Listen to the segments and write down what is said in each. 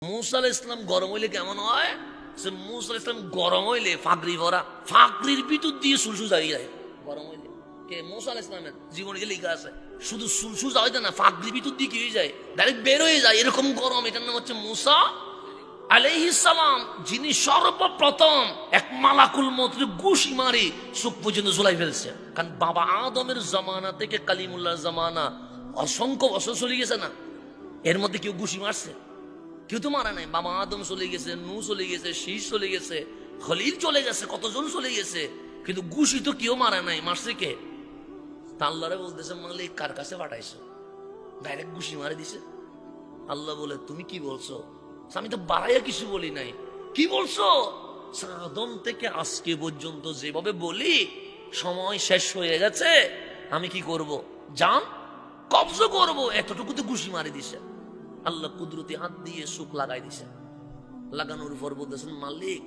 मूसा आलाइहिस सालाम गरम हইলে কেমন হয়? সে मूसा आलाइहिस सालाम গরম হইলে ফাগরি ভরা ফাগরির ভিতর দিয়ে সুলসু যাই যায় গরম হইলে কে मूसा आलाइहिस সালামের জীবনে লেখা আছে শুধু সুলসু যাই না ফাগরির ভিতর দিয়ে কি হয়ে যায় ডাইরেক্ট বের হয়ে যায় এরকম গরম এটার নাম হচ্ছে मूसा আলাইহিস সালাম যিনি সর্বপ্রথম এক মালাকুল মউতের ঘুষি মারি চোখ পর্যন্ত ঝুলাই ফেলছে কারণ বাবা আদমের জামানা থেকে কালিমুল্লাহর জামানা অসংখ্য বছর চলে গেছে না এর মধ্যে কেউ ঘুষি মারছে কেউ তো মারা নাই বাবা আদম চলে গেছে নূহ চলে গেছে শীষ চলে গেছে খলিল চলে গেছে কতজন চলে গেছে কিন্তু ঘুষি তো কেউ মারা নাই মারছে কে আল্লাহরে বলতেছে মালিক কার কাছে পাঠাইছো ডাইরেক্ট ঘুষি মারে দিছে আল্লাহ বলে তুমি কি বলছো আমি তো বাড়াইয়া কিছু বলি নাই কি বলছো আদম থেকে আজকে পর্যন্ত যেভাবে বলি সময় শেষ হয়ে গেছে আমি কি করব জান কবজ করব এতটুকুতে ঘুষি মারি দিছে আল্লাহ কুদরতি হাত দিয়ে সুখ লাগাই দিছে লাগানোর পর বলতেছেন মালিক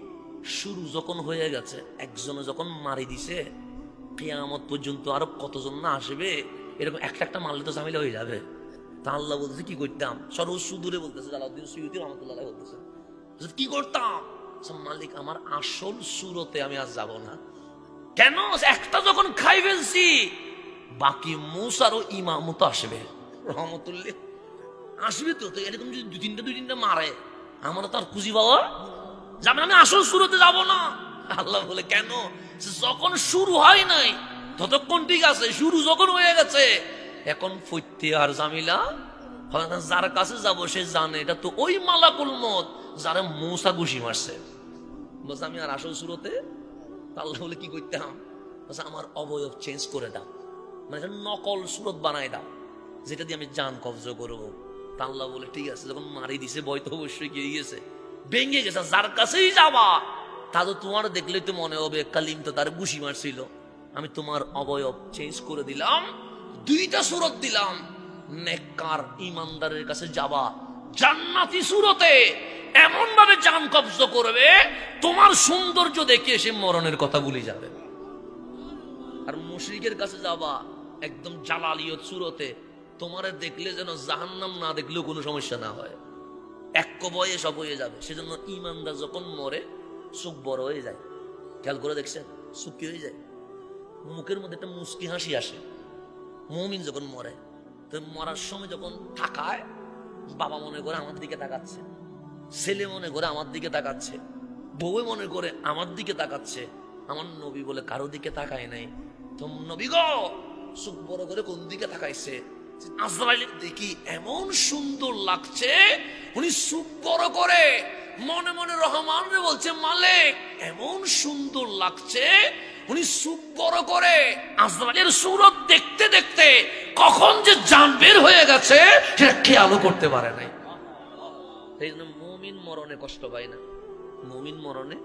শুরু যখন হয়ে গেছে একজনে যখন মারি দিছে কিয়ামত পর্যন্ত আরো কতজন না আসবে এরকম একটা একটা মারলে তো ঝামেলা হয়ে যাবে তা আল্লাহ বলতেছে কি করতাম সর্বসুদূরে বলতেছে আলাউদ্দিন সুয়ুতী রাহমাতুল্লাহ আলাইহি বলতেছে কি করতাম মালিক আমার আসল সুরতে আমি আজ যাব না কেন একটা যখন খাই ফেলছি বাকি মুসারও ইমামত আসবে রহমতুল্লাহ আসবে তো এরকম যদি দুই তিনটা মারে আমার তো আর খুঁজি পাওয়া যাবে আমি আসল শুরুতে যাব না আল্লাহ বলে কেন যখন শুরু হয় নাই ততক্ষণ ঠিক আছে শুরু যখন হয়ে গেছে এখন ফইতে আর জামিলা যার কাছে যাব সে জানে এটা তো ওই মালাকুল মউত যারা মূসা ঘুষি মারছে বলছে আমি আর আসল শুরুতে আল্লাহ বলে কি করতাম আমার অবয়ব চেঞ্জ করে দাও মানে নকল সুরত বানাই দাও যেটা দিয়ে আমি জান কবজ করবো আল্লাহ বলে ঠিক আছে যখন মারি দিছে ভয় তো অবশ্যই গিয়ে গেছে ভেঙে গেছে যার কাছেই যাবা তা তো তোমার দেখলে তো মনে হবে কালিম তো তার ঘুষি মারছিল আমি তোমার অবয়ব চেঞ্জ করে দিলাম দুইটা সুরত দিলাম নেককার ইমানদারের কাছে যাবা জান্নাতি সুরতে এমন ভাবে জান কবজ করবে তোমার সৌন্দর্য দেখে সে মরণের কথা ভুলে যাবে আর মুশরিকের কাছে যাবা একদম জালালিয়ত সুরতে তোমারে দেখলে যেন জাহান্নাম না দেখলেও কোনো সমস্যা না হয় এক বয়ে সব হয়ে যাবে সেজন্য ইমানদার যখন মরে চোখ বড় হয়ে যায় খেয়াল করে দেখছেন চোখ কি হয়ে যায় মুখের মধ্যে একটা মুস্কি হাসি আসে মুমিন যখন মরে তো মরার সময় যখন তাকায় বাবা মনে করে আমার দিকে তাকাচ্ছে ছেলে মনে করে আমার দিকে তাকাচ্ছে বউ মনে করে আমার দিকে তাকাচ্ছে আমার নবী বলে কারো দিকে তাকায় নাই তো নবী গো চোখ বড় করে কোন দিকে তাকাইছে আজরাইল দেখি এমন সুন্দর লাগছে উনি চোখ বড় করে মনে মনে রহমান রে বলছে মালিক এমন সুন্দর লাগছে উনি চোখ বড় করে আজরাইলের সুরত দেখতে দেখতে কখন যে জান বের হয়ে গেছে সেটা খেয়ালও করতে পারে নাই। এই জন্য মুমিন মরণে কষ্ট পায় না, মুমিন মরণে